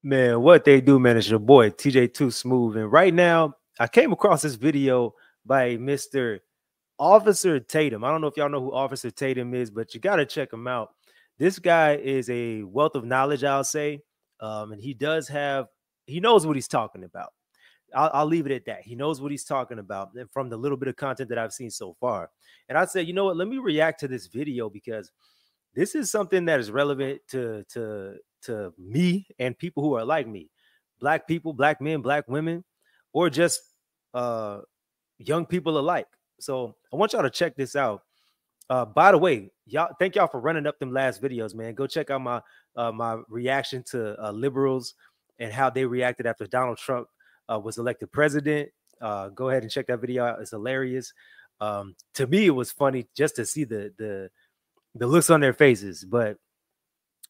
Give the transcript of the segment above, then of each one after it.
Man, what they do, man, is your boy TJ Too Smooth. And right now, I came across this video by Mr. Officer Tatum. I don't know if y'all know who Officer Tatum is, but you got to check him out. This guy is a wealth of knowledge, I'll say. And he knows what he's talking about. I'll leave it at that. He knows what he's talking about from the little bit of content that I've seen so far. And I said, you know what? Let me react to this video because this is something that is relevant to me and people who are like me, black people, black men, black women, or just young people alike. So I want y'all to check this out. By the way, thank y'all for running up them last videos, man. Go check out my reaction to liberals and how they reacted after Donald Trump was elected president. Go ahead and check that video out. It's hilarious. To me, it was funny just to see the looks on their faces, but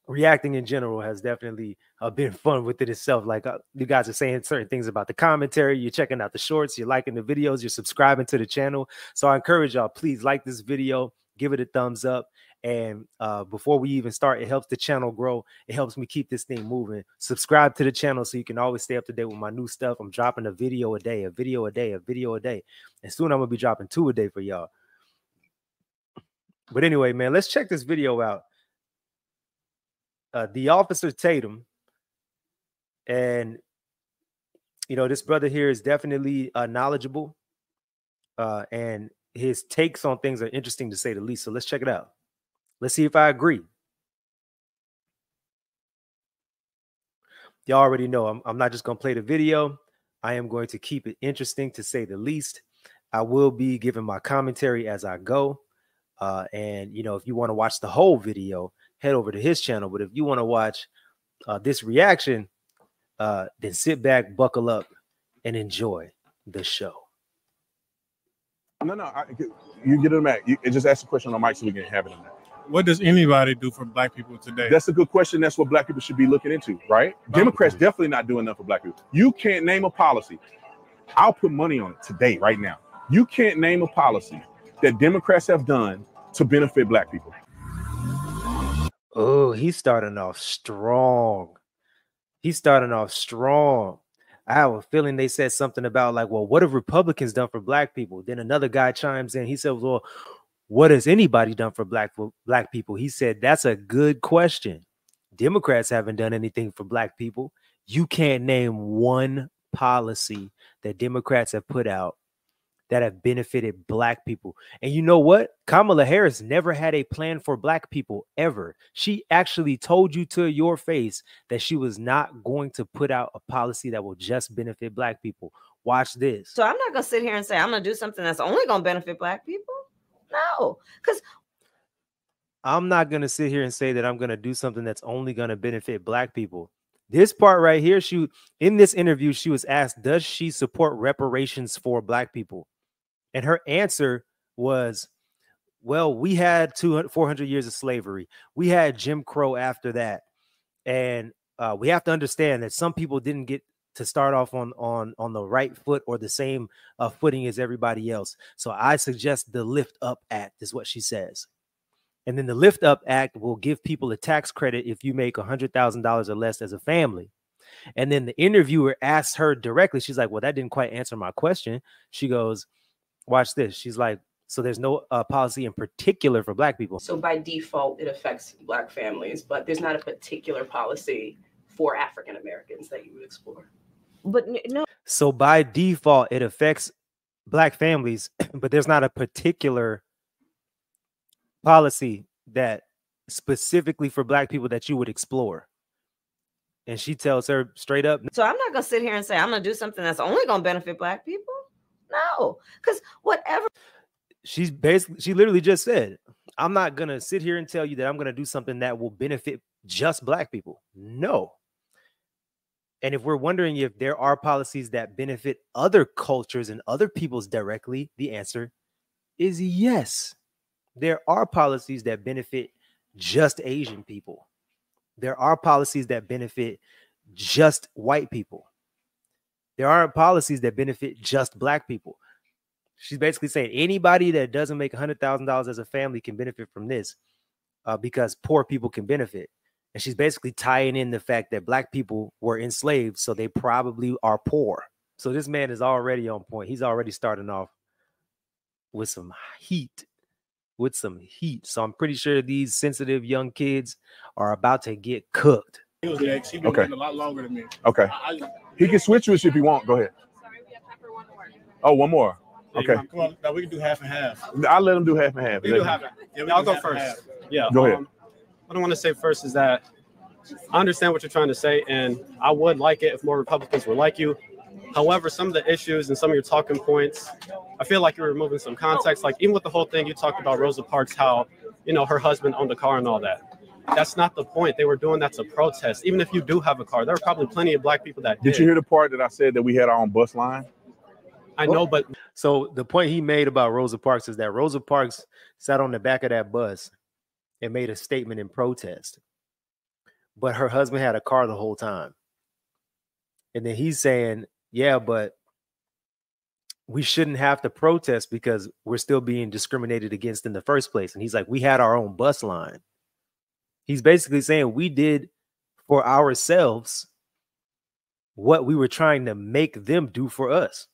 reacting in general has definitely been fun with it itself. Like you guys are saying certain things about the commentary, you're checking out the shorts, you're liking the videos, you're subscribing to the channel. So I encourage y'all, please like this video, give it a thumbs up. And before we even start, it helps the channel grow. It helps me keep this thing moving. Subscribe to the channel so you can always stay up to date with my new stuff. I'm dropping a video a day, a video a day, a video a day. And soon I'm going to be dropping 2 a day for y'all. But anyway, man, let's check this video out. The Officer Tatum, and you know, this brother here is definitely knowledgeable, and his takes on things are interesting to say the least. So let's check it out. Let's see if I agree. Y'all already know I'm not just gonna play the video. I am going to keep it interesting to say the least. I will be giving my commentary as I go. And you know, if you want to watch the whole video, head over to his channel. But if you want to watch this reaction, then sit back, buckle up, and enjoy the show. No, you get it, Matt. You just ask a question on mic so we can have it in there. What does anybody do for black people today? That's a good question. That's what black people should be looking into, right? Democrats definitely not doing enough for black people. You can't name a policy. I'll put money on it today, right now. You can't name a policy that Democrats have done to benefit black people. Oh, he's starting off strong. He's starting off strong. I have a feeling they said something about like, well, what have Republicans done for black people? Then another guy chimes in. He said, well, what has anybody done for black people? He said, that's a good question. Democrats haven't done anything for black people. You can't name one policy that Democrats have put out that have benefited black people. And you know what? Kamala Harris never had a plan for black people ever. She actually told you to your face that she was not going to put out a policy that will just benefit black people. Watch this. So I'm not going to sit here and say I'm going to do something that's only going to benefit black people. No, because I'm not going to sit here and say that I'm going to do something that's only going to benefit black people. This part right here, in this interview, she was asked, does she support reparations for black people? And her answer was, well, we had 400 years of slavery. We had Jim Crow after that. And we have to understand that some people didn't get to start off on the right foot or the same footing as everybody else. So I suggest the Lift Up Act is what she says. And then the Lift Up Act will give people a tax credit if you make $100,000 or less as a family. And then the interviewer asked her directly. She's like, well, that didn't quite answer my question. She goes, watch this. She's like, so there's no policy in particular for black people. So by default, it affects black families, but there's not a particular policy for African Americans that you would explore. But no. So by default, it affects black families, but there's not a particular policy that specifically for black people that you would explore. And she tells her straight up. So I'm not going to sit here and say I'm going to do something that's only going to benefit black people. No, because whatever. She literally just said, I'm not going to sit here and tell you that I'm going to do something that will benefit just black people. No. And if we're wondering if there are policies that benefit other cultures and other peoples directly, the answer is yes. There are policies that benefit just Asian people. There are policies that benefit just white people. There aren't policies that benefit just black people. She's basically saying anybody that doesn't make $100,000 as a family can benefit from this because poor people can benefit. And she's basically tying in the fact that black people were enslaved, so they probably are poor. So this man is already on point. He's already starting off with some heat. So I'm pretty sure these sensitive young kids are about to get cooked. He was next. He been waiting a lot longer than me. Okay. He can switch with you if you want. Go ahead. Sorry, we have time for one more. Oh, one more. Okay. Come on. Now we can do half and half. I'll let him do half and half. We can do half and half. Yeah, I'll go first. Yeah. Go ahead. What I want to say first is that I understand what you're trying to say, and I would like it if more Republicans were like you. However, some of the issues and some of your talking points, I feel like you're removing some context. Like even with the whole thing, you talked about Rosa Parks, how, you know, her husband owned a car and all that. That's not the point. They were doing that to protest. Even if you do have a car, there are probably plenty of black people that did. Did you hear the part that I said that we had our own bus line? I know, but So the point he made about Rosa Parks is that Rosa Parks sat on the back of that bus and made a statement in protest. But her husband had a car the whole time. And then he's saying, yeah, but we shouldn't have to protest because we're still being discriminated against in the first place. And he's like, we had our own bus line. He's basically saying we did for ourselves what we were trying to make them do for us.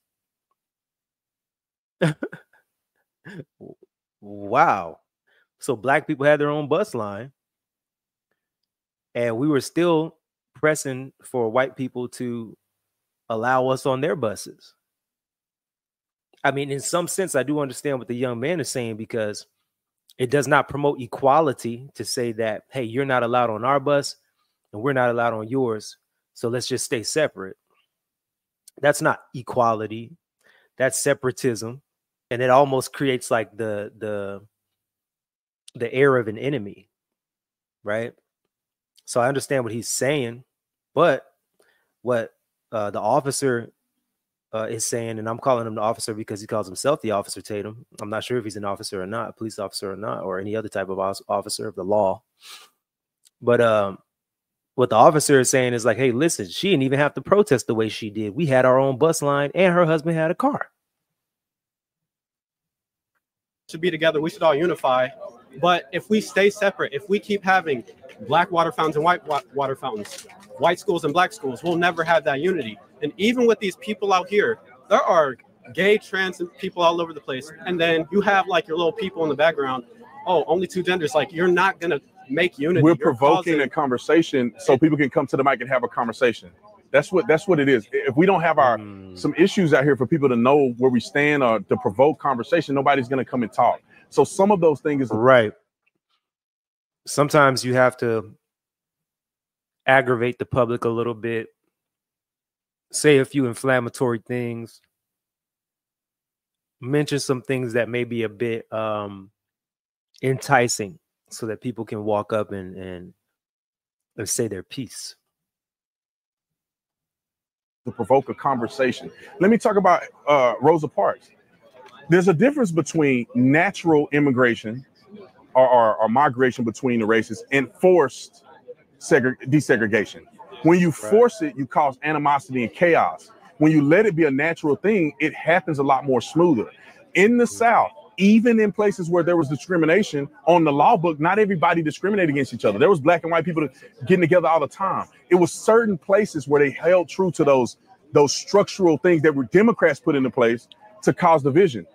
Wow. So black people had their own bus line, and we were still pressing for white people to allow us on their buses. I mean, in some sense, I do understand what the young man is saying, because it does not promote equality to say that, hey, you're not allowed on our bus and we're not allowed on yours, so let's just stay separate. That's not equality. That's separatism. And it almost creates like the air of an enemy, right? So I understand what he's saying, but what the officer is saying, and I'm calling him the officer because he calls himself the officer Tatum. I'm not sure if he's an officer or not, a police officer or not, or any other type of officer of the law. But what the officer is saying is like, hey, listen, she didn't even have to protest the way she did. We had our own bus line and her husband had a car. should be together. We should all unify. But if we stay separate, if we keep having black water fountains and white water fountains, white schools and black schools, we'll never have that unity. And even with these people out here, there are gay, trans people all over the place. And then you have like your little people in the background. Oh, only two genders. Like, you're not going to make unity. We're provoking a conversation so people can come to the mic and have a conversation. That's what it is. If we don't have our some issues out here for people to know where we stand or to provoke conversation, nobody's going to come and talk. So some of those things is right. Sometimes you have to aggravate the public a little bit, say a few inflammatory things, mention some things that may be a bit enticing so that people can walk up and say their piece. To provoke a conversation. Let me talk about Rosa Parks. There's a difference between natural immigration or migration between the races and forced desegregation. When you force it, you cause animosity and chaos. When you let it be a natural thing, it happens a lot more smoother. In the South, even in places where there was discrimination on the law book, not everybody discriminated against each other. There was black and white people getting together all the time. It was certain places where they held true to those structural things that were Democrats put into place to cause division.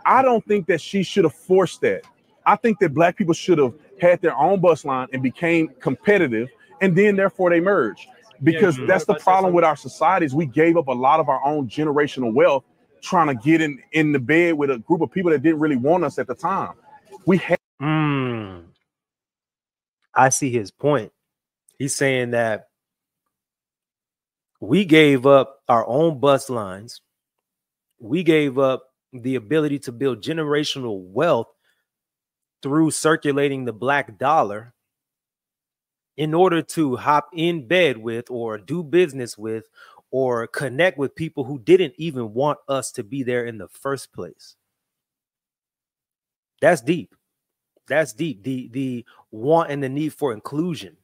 I don't think that she should have forced that. I think that black people should have had their own bus line and became competitive, and then therefore they merged. Because that's the problem with our societies. We gave up a lot of our own generational wealth trying to get in the bed with a group of people that didn't really want us at the time. We had I see his point. He's saying that we gave up our own bus lines. We gave up the ability to build generational wealth through circulating the black dollar in order to hop in bed with or do business with or connect with people who didn't even want us to be there in the first place. That's deep. That's deep. The want and the need for inclusion,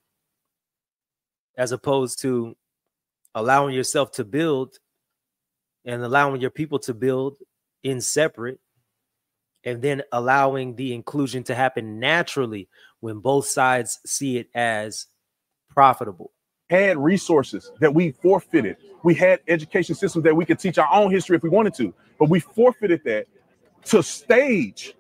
as opposed to allowing yourself to build and allowing your people to build in separate, and then allowing the inclusion to happen naturally when both sides see it as profitable. Had resources that we forfeited. We had education systems that we could teach our own history if we wanted to, but we forfeited that to stage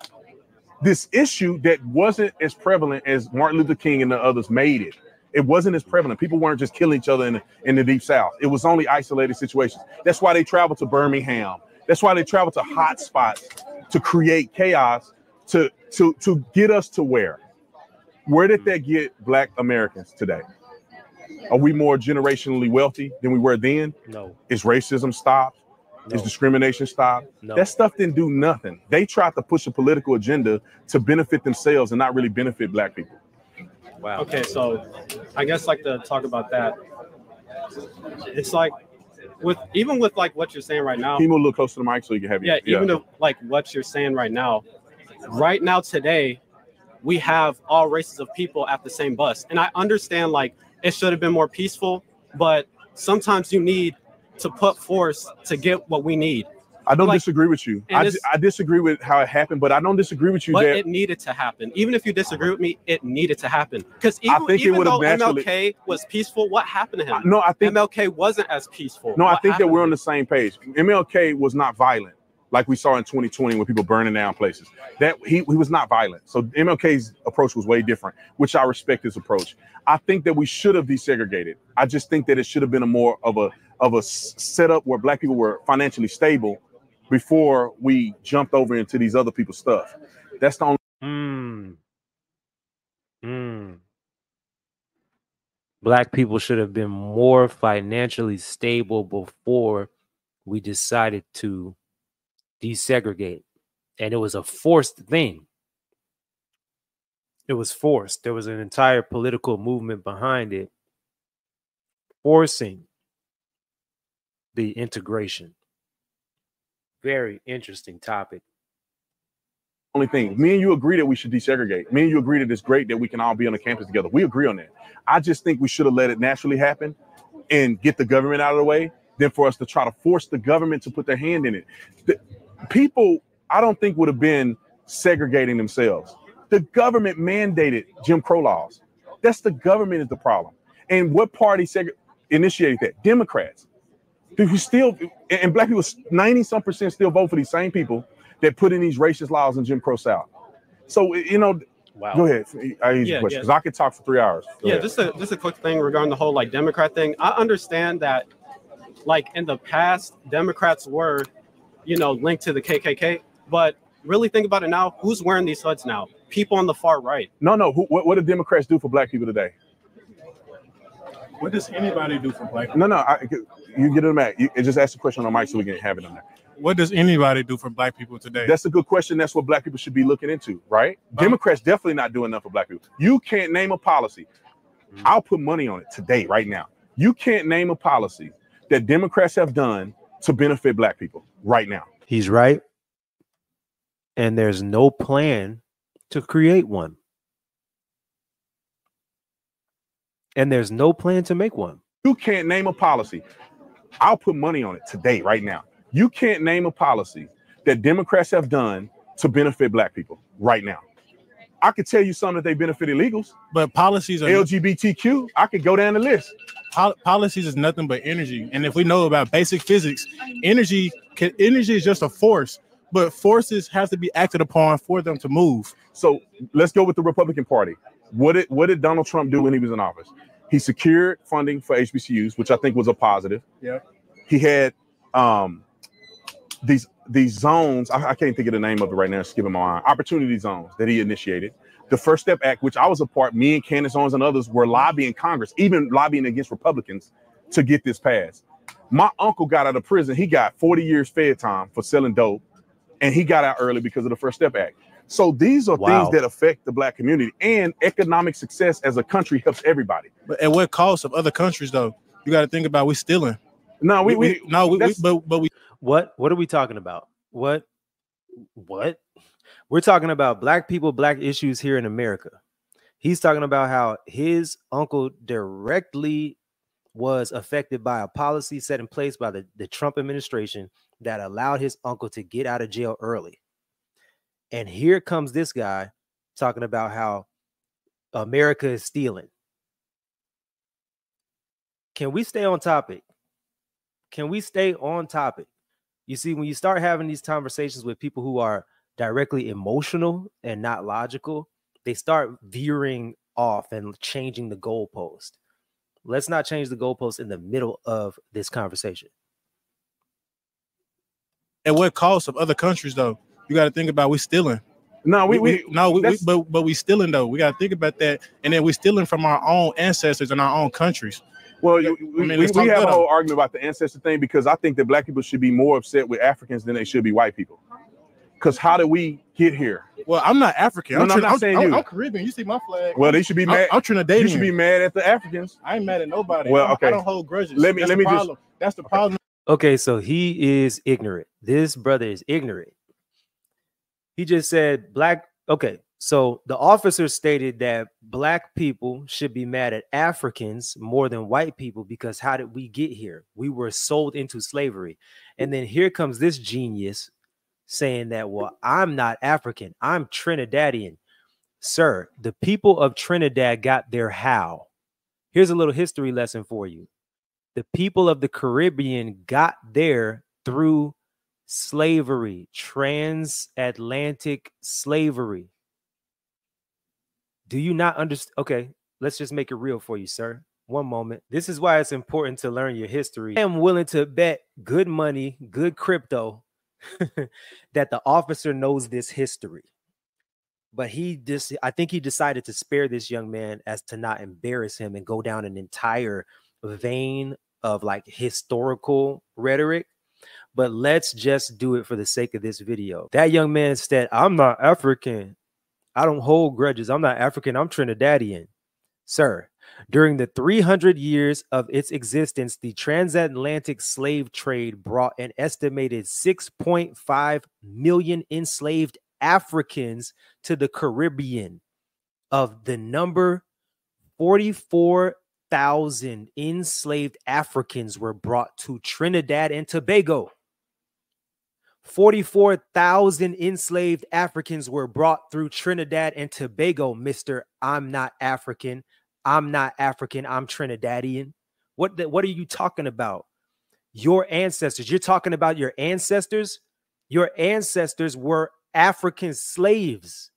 this issue that wasn't as prevalent as Martin Luther King and the others made it. It wasn't as prevalent. People weren't just killing each other in the Deep South. It was only isolated situations. That's why they traveled to Birmingham. That's why they traveled to hot spots to create chaos, to get us to where? Where did that get Black Americans today? Are we more generationally wealthy than we were then? No. Is racism stopped? No. Is discrimination stopped? No. That stuff didn't do nothing. They tried to push a political agenda to benefit themselves and not really benefit Black people. Wow. Okay, so I guess like to talk about that. It's like with like what you're saying right now. Can you move a little closer to the mic so you can have like what you're saying right now today, we have all races of people at the same bus. And I understand like it should have been more peaceful, but sometimes you need to put force to get what we need. I don't disagree with you. I disagree with how it happened, but I don't disagree with you. But that it needed to happen. Even if you disagree with me, it needed to happen. Because even though MLK was peaceful, what happened to him? No, I think MLK wasn't as peaceful. No, I think that we're on the same page. MLK was not violent like we saw in 2020 when people burning down places. That he was not violent. So MLK's approach was way different, which I respect his approach. I think that we should have desegregated. I just think that it should have been a more of a setup where Black people were financially stable before we jumped over into these other people's stuff. That's the only. Black people should have been more financially stable before we decided to desegregate. And it was a forced thing. It was forced. There was an entire political movement behind it, forcing the integration. Very interesting topic. Only thing, me and you agree that we should desegregate. Me and you agree that it's great that we can all be on the campus together. We agree on that. I just think we should have let it naturally happen and get the government out of the way than for us to try to force the government to put their hand in it. The people, I don't think would have been segregating themselves. The government mandated Jim Crow laws. That's the government is the problem. And what party initiated that? Democrats. Who still, and Black people, 90-some% still vote for these same people that put in these racist laws in Jim Crow South. So, you know, wow. Go ahead. I use your question because I could talk for 3 hours. Go ahead. just a quick thing regarding the whole like Democrat thing. I understand that like in the past, Democrats were, linked to the KKK, but really think about it now. Who's wearing these hoods now? People on the far right. No. What do Democrats do for Black people today? What does anybody do for Black people? No. You get it, Matt. You just ask the question on mic so we can have it on there. What does anybody do for Black people today? That's a good question. That's what Black people should be looking into, right? Democrats definitely not doing enough for Black people. You can't name a policy. I'll put money on it today, right now. You can't name a policy that Democrats have done to benefit Black people right now. He's right. And there's no plan to create one. And there's no plan to make one. You can't name a policy. I'll put money on it today, right now. You can't name a policy that Democrats have done to benefit Black people right now. I could tell you some that they benefit illegals. But policies are LGBTQ. I could go down the list. Policies is nothing but energy. And if we know about basic physics, energy is just a force, but forces have to be acted upon for them to move. So let's go with the Republican Party. What did Donald Trump do when he was in office? He secured funding for HBCUs, which I think was a positive. Yeah. He had these zones. I can't think of the name of it right now. Skipping my mind. Opportunity zones that he initiated. The First Step Act, which I was a part, me and Candace Owens and others were lobbying Congress, even lobbying against Republicans to get this passed. My uncle got out of prison. He got 40 years fed time for selling dope, and he got out early because of the First Step Act. So these are things that affect the Black community, and economic success as a country helps everybody. But at what cost of other countries, though? You got to think about we stealing. No, we What are we talking about? What? We're talking about Black people, Black issues here in America. He's talking about how his uncle directly was affected by a policy set in place by the Trump administration that allowed his uncle to get out of jail early. And here comes this guy talking about how America is stealing. Can we stay on topic? Can we stay on topic? You see, when you start having these conversations with people who are directly emotional and not logical, they start veering off and changing the goalpost. Let's not change the goalpost in the middle of this conversation. At what cost of other countries, though? You got to think about we stealing. No, but we stealing though. We got to think about that, and then we stealing from our own ancestors and our own countries. Well, we have a whole argument about the ancestor thing because I think that black people should be more upset with Africans than they should be white people. Because how did we get here? Well, I'm not African. I'm not saying you. I'm Caribbean. You see my flag. Well, they should be mad. I'm Trinidadian. You should be mad at the Africans. I ain't mad at nobody. Well, okay. I don't hold grudges. That's the problem. Okay, so he is ignorant. This brother is ignorant. He just said black. Okay, so the officer stated that black people should be mad at Africans more than white people because how did we get here? We were sold into slavery. And then here comes this genius saying that, well, I'm not African. I'm Trinidadian. Sir, the people of Trinidad got their how. Here's a little history lesson for you. The people of the Caribbean got there through slavery, transatlantic slavery. Do you not understand? Okay, let's just make it real for you, sir. One moment. This is why it's important to learn your history. I am willing to bet good money, good crypto, that the officer knows this history. But I think he decided to spare this young man as to not embarrass him and go down an entire vein of like historical rhetoric. But let's just do it for the sake of this video. That young man said, I'm not African. I don't hold grudges. I'm not African. I'm Trinidadian. Sir, during the 300 years of its existence, the transatlantic slave trade brought an estimated 6.5 million enslaved Africans to the Caribbean. Of the number, 44,000 enslaved Africans were brought to Trinidad and Tobago. 44,000 enslaved Africans were brought through Trinidad and Tobago, Mr. I'm not African. I'm not African. I'm Trinidadian. What are you talking about? Your ancestors. You're talking about your ancestors? Your ancestors were African slaves.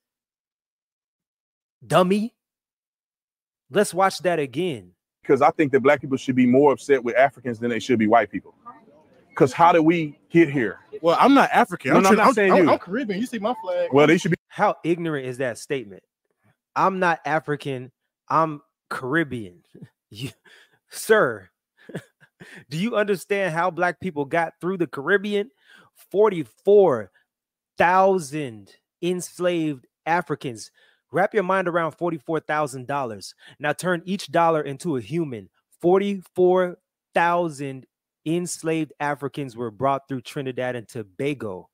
Dummy. Let's watch that again. Because I think that black people should be more upset with Africans than they should be white people. Because how did we get here? Well, I'm not African. I'm not saying you. I'm Caribbean. You see my flag. Well, they should be. How ignorant is that statement? I'm not African. I'm Caribbean. Sir, do you understand how black people got through the Caribbean? 44,000 enslaved Africans. Wrap your mind around $44,000. Now turn each dollar into a human. 44,000 enslaved Africans were brought through Trinidad and Tobago.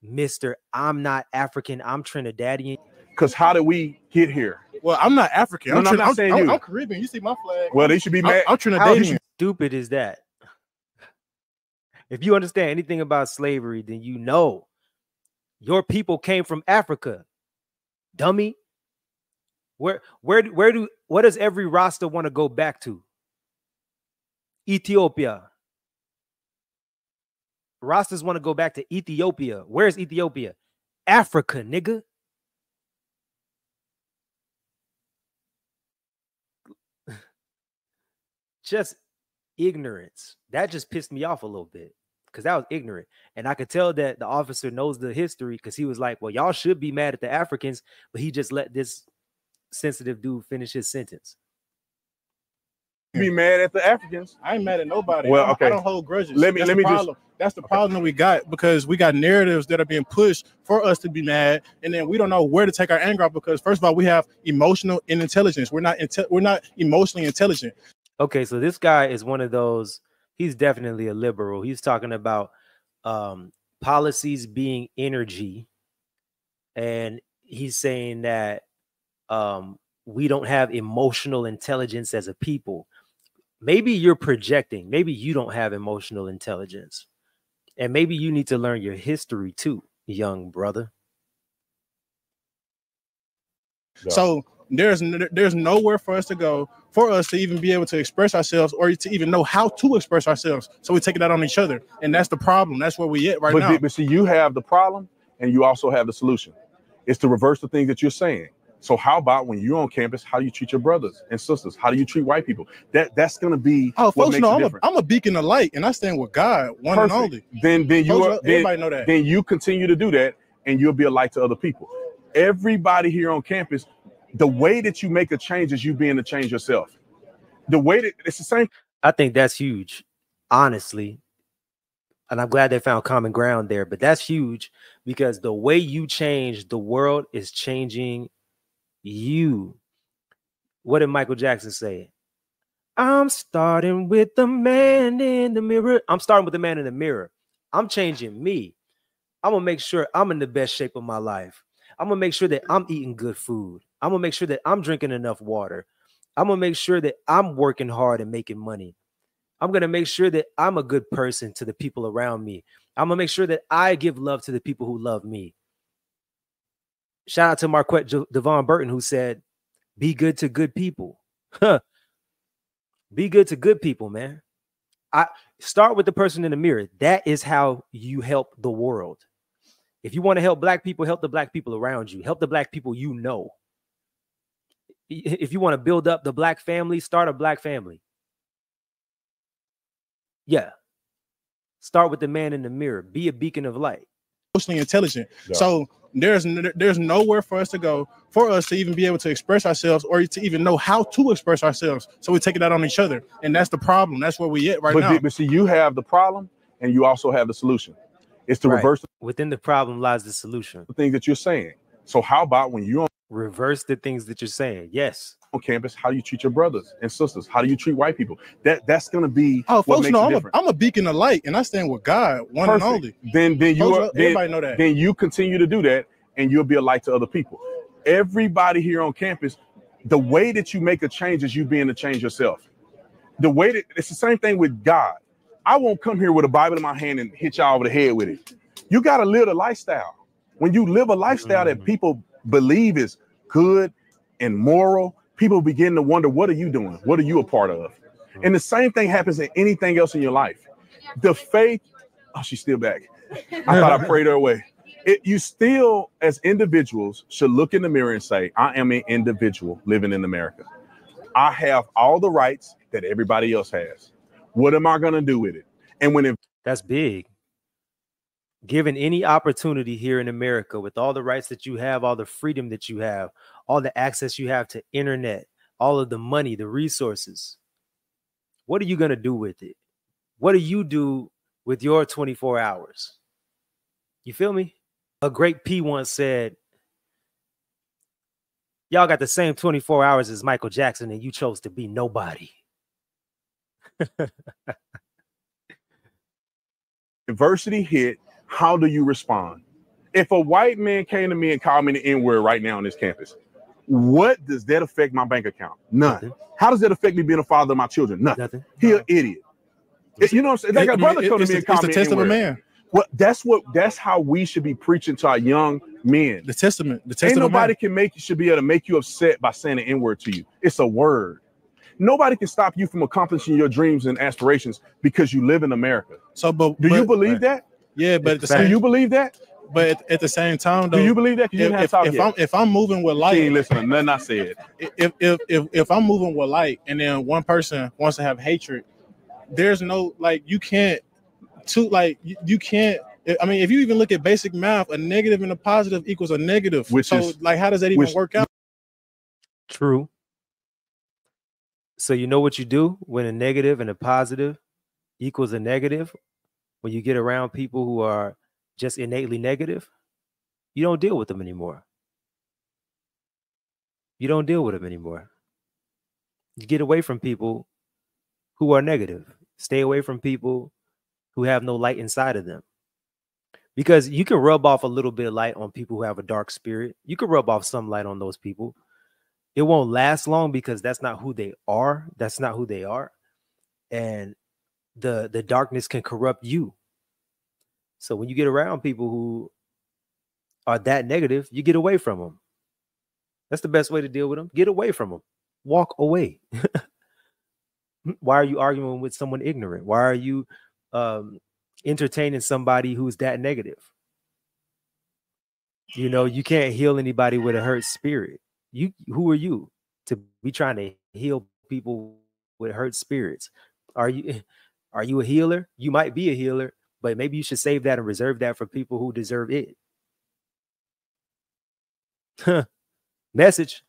Mr. I'm not African. I'm Trinidadian. Because how did we get here? Well, I'm not African. I'm not saying you. I'm Caribbean. You see my flag. Well, they should be mad. I'm Trinidadian. How stupid is that? If you understand anything about slavery, then you know your people came from Africa. Dummy. What does every Rasta want to go back to? Ethiopia. Rastas want to go back to Ethiopia. Where's Ethiopia? Africa, nigga. Just ignorance. That just pissed me off a little bit because that was ignorant. And I could tell that the officer knows the history because he was like, well, y'all should be mad at the Africans, but he just let this sensitive dude finish his sentence. Be mad at the Africans. I ain't mad at nobody. Well, okay. I don't hold grudges. That's the problem that we got because we got narratives that are being pushed for us to be mad, and then we don't know where to take our anger out because first of all, we have emotional intelligence. We're not emotionally intelligent. Okay, so this guy is one of those. He's definitely a liberal. He's talking about policies being energy, and he's saying that we don't have emotional intelligence as a people. Maybe you're projecting. Maybe you don't have emotional intelligence. And maybe you need to learn your history too, young brother. So there's nowhere for us to go. for us to even be able to express ourselves or to even know how to express ourselves. So we take it out on each other. And that's the problem. That's where we at right now. But see, you have the problem and you also have the solution. It's to reverse the things that you're saying. So how about when you're on campus, how do you treat your brothers and sisters? How do you treat white people? That's going to be what folks makes know difference. I'm a beacon of light, and I stand with God, one Perfect. and only. Then everybody know that. Then you continue to do that, and you'll be a light to other people. Everybody here on campus, the way that you make a change is you being to change yourself. The way that it's the same. I think that's huge, honestly. And I'm glad they found common ground there, but that's huge because the way you change, the world is changing you. What did Michael Jackson say? I'm starting with the man in the mirror. I'm starting with the man in the mirror. I'm changing me. I'm going to make sure I'm in the best shape of my life. I'm going to make sure that I'm eating good food. I'm going to make sure that I'm drinking enough water. I'm going to make sure that I'm working hard and making money. I'm going to make sure that I'm a good person to the people around me. I'm going to make sure that I give love to the people who love me. Shout out to Marquette Devon Burton, who said, be good to good people. Be good to good people, man. I start with the person in the mirror. That is how you help the world. If you want to help black people, help the black people around you. Help the black people you know. If you want to build up the black family, start a black family. Yeah. Start with the man in the mirror. Be a beacon of light. Emotionally intelligent. Yeah. So there's nowhere for us to go for us to even be able to express ourselves or to even know how to express ourselves. So we take it out on each other. And that's the problem. That's where we at right now. But see, you have the problem and you also have the solution. It's to reverse within the problem lies the solution. The things that you're saying. So how about when you're on reverse the things that you're saying? Yes. On campus, how do you treat your brothers and sisters? How do you treat white people? That's going to be what folks makes know the difference. I'm a beacon of light, and I stand with God, one and only. Then everybody know that. Then you continue to do that, and you'll be a light to other people. Everybody here on campus, the way that you make a change is you being to change yourself. The way that it's the same thing with God. I won't come here with a Bible in my hand and hit y'all over the head with it. You got to live a lifestyle. When you live a lifestyle that people believe is good and moral, people begin to wonder, what are you doing? What are you a part of? And the same thing happens in anything else in your life. The faith, oh, she's still back. I thought I prayed her away. You still, as individuals, should look in the mirror and say, I am an individual living in America. I have all the rights that everybody else has. What am I going to do with it? And that's big. Given any opportunity here in America with all the rights that you have, all the freedom that you have, all the access you have to internet, all of the money, the resources, what are you going to do with it? What do you do with your 24 hours? You feel me? A great P once said, y'all got the same 24 hours as Michael Jackson and you chose to be nobody. Adversity hit. How do you respond? If a white man came to me and called me the N-word right now on this campus, what does that affect my bank account? None. Nothing. How does that affect me being a father of my children? Nothing. He an idiot. You know what I'm saying? Like a brother come to me and call me the test of a man. Well, that's how we should be preaching to our young men. The testament. Ain't nobody should be able to make you upset by saying an N-word to you. It's a word. Nobody can stop you from accomplishing your dreams and aspirations because you live in America. So, do you believe that? Yeah, but do you believe that? But at the same time, though, do you believe that? If I'm moving with light, she ain't listening to nothing I said. If I'm moving with light, and then one person wants to have hatred, there's no you can't. You can't. I mean, if you even look at basic math, a negative and a positive equals a negative. How does that even work out? True. So you know what you do when a negative and a positive equals a negative? When you get around people who are just innately negative, you don't deal with them anymore. You don't deal with them anymore. You get away from people who are negative. Stay away from people who have no light inside of them. Because you can rub off a little bit of light on people who have a dark spirit. You can rub off some light on those people. It won't last long because that's not who they are. That's not who they are. And the darkness can corrupt you. So when you get around people who are that negative, you get away from them. That's the best way to deal with them. Get away from them. walk away. Why are you arguing with someone ignorant? Why are you entertaining somebody who's that negative? You know, you can't heal anybody with a hurt spirit. Who are you to be trying to heal people with hurt spirits? Are you a healer? You might be a healer, but maybe you should save that and reserve that for people who deserve it. Message.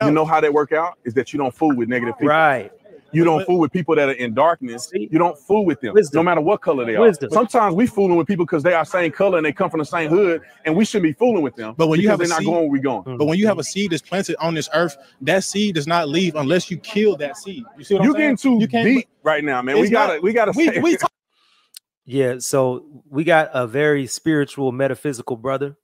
You know how that work out is that you don't fool with negative people. Right. You don't fool with people that are in darkness. You don't fool with them, Wisdom. no matter what color they are. Sometimes we fooling with people because they are same color and they come from the same hood, and we shouldn't be fooling with them. But when you have they're not going where we're going. But when you have a seed that's planted on this earth, that seed does not leave unless you kill that seed. You see what I'm saying? Getting too deep right now, man. We gotta. Yeah. So we got a very spiritual, metaphysical brother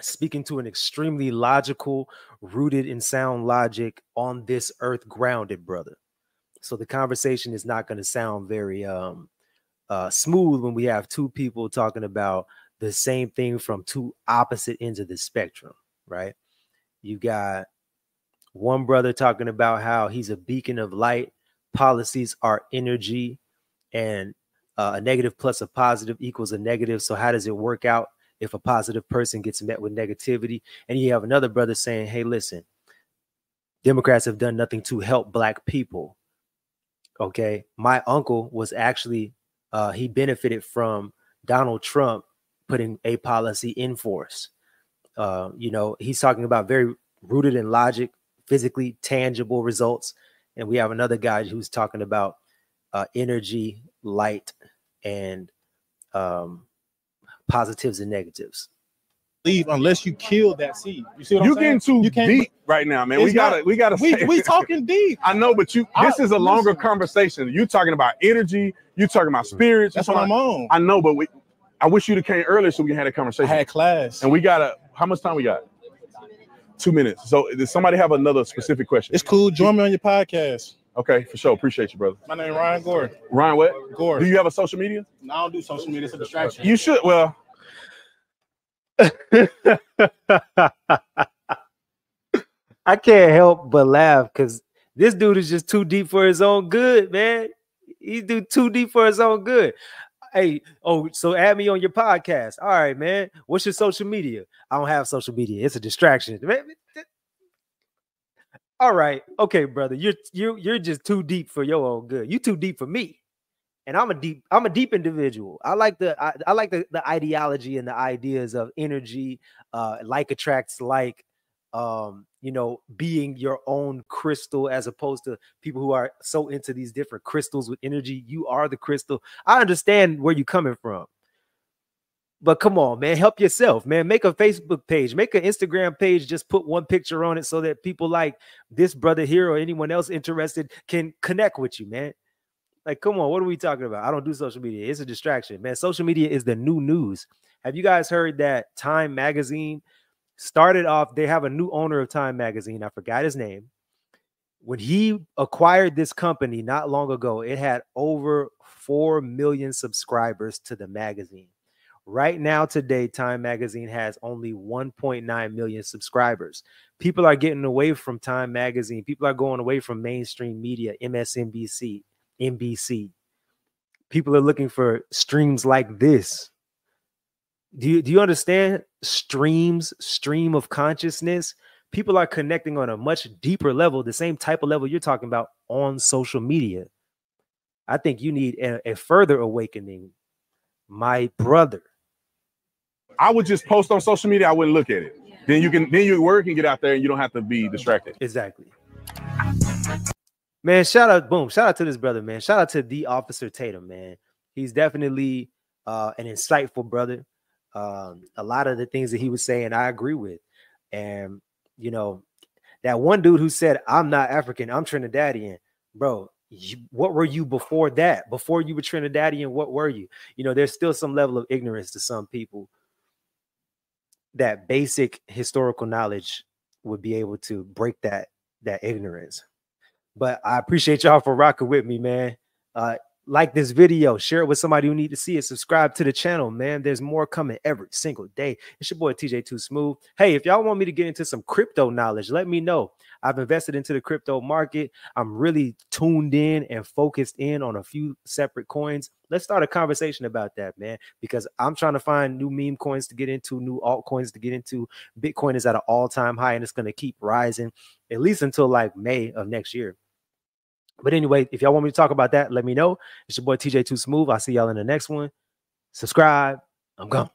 speaking to an extremely logical, rooted in sound logic, on this earth grounded brother. So the conversation is not going to sound very smooth when we have two people talking about the same thing from two opposite ends of the spectrum, right? You got one brother talking about how he's a beacon of light, policies are energy, and a negative plus a positive equals a negative. So how does it work out if a positive person gets met with negativity? And you have another brother saying, hey, listen, Democrats have done nothing to help Black people. Okay, my uncle was actually, he benefited from Donald Trump putting a policy in force. You know, he's talking about very rooted in logic, physically tangible results. And we have another guy who's talking about energy, light, and positives and negatives. Leave unless you kill that seed. You see what I'm saying? Getting too deep right now, man. We gotta. We talking deep. I know, but this is a longer conversation. You talking about energy. You talking about spirits. That's what I'm on. I know, but I wish you'd have came earlier so we can have a conversation. I had class, and we gotta. How much time we got? 2 minutes. So does somebody have another specific question? It's cool. Join me on your podcast. Okay, for sure. Appreciate you, brother. My name is Ryan Gore. Ryan what? Gore. Do you have a social media? No, I don't do social media. It's a distraction. You should. Well. I can't help but laugh because this dude is just too deep for his own good, man. He's too deep for his own good. Hey, so add me on your podcast. All right, man. What's your social media? I don't have social media. It's a distraction. All right, okay, brother. You're just too deep for your own good. You too deep for me. And I'm a deep individual. I like the ideology and the ideas of energy, like attracts like, you know, being your own crystal as opposed to people who are so into these different crystals with energy. You are the crystal. I understand where you're coming from. But come on, man, help yourself, man. Make a Facebook page, make an Instagram page, just put one picture on it so that people like this brother here or anyone else interested can connect with you, man. Like, come on, what are we talking about? I don't do social media. It's a distraction, man. Social media is the new news. Have you guys heard that Time Magazine started off? They have a new owner of Time Magazine. I forgot his name. When he acquired this company not long ago, it had over 4 million subscribers to the magazine. Right now, today, Time Magazine has only 1.9 million subscribers. People are getting away from Time Magazine. People are going away from mainstream media, MSNBC, NBC. People are looking for streams like this. Do you understand? Stream of consciousness. People are connecting on a much deeper level, the same type of level you're talking about on social media. I think you need a further awakening, my brother. I would just post on social media. I wouldn't look at it. Then your work can get out there and you don't have to be distracted. Exactly. Man, shout out to this brother, man. Shout out to the Officer Tatum, man. He's definitely an insightful brother. A lot of the things that he was saying, I agree with. And, you know, that one dude who said, I'm not African, I'm Trinidadian. Bro, what were you before that? Before you were Trinidadian, what were you? You know, there's still some level of ignorance to some people. That basic historical knowledge would be able to break that ignorance. But I appreciate y'all for rocking with me, man. like this video, share it with somebody who need to see it, subscribe to the channel, man. There's more coming every single day. It's your boy TJ Too Smooth. Hey, if y'all want me to get into some crypto knowledge, let me know. I've invested into the crypto market. I'm really tuned in and focused in on a few separate coins. Let's start a conversation about that, man, because I'm trying to find new meme coins to get into, new altcoins to get into. Bitcoin is at an all-time high, and it's going to keep rising at least until like May of next year. But anyway, if y'all want me to talk about that, let me know. It's your boy TJ Too Smooth. I'll see y'all in the next one. Subscribe. I'm gone.